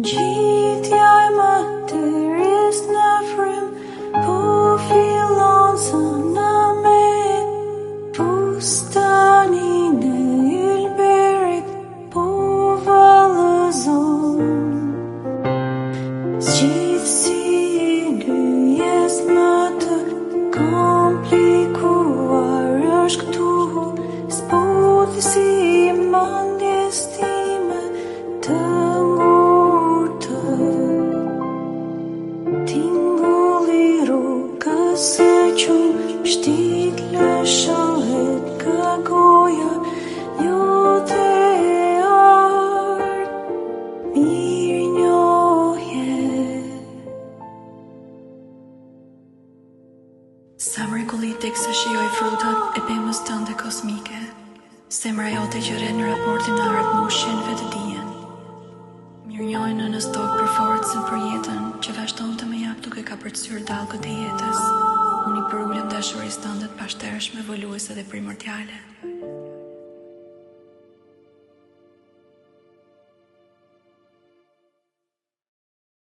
Gjithja e materis në frim, po fillon sa në me pustanin e ylberit, po vallëzon. Zgjidhsi i lyjes më të komplikuar është këtu, zbutësi i mendjes time të së qumë shtit lëshohet ka goja jote e art mirë njohje. Sa mrekullitik se shijoj frutat e pemës tënde kosmike, semra jote që rret në raportin në art më ushqen vetë dijen. Mirë njohjen në stok për forcën për jetën që vazhdon të më jap duke ka përcyer dallgët e jetës. Unë i përullën dashurisë tënde të pashtershme, voluese dhe primordiale.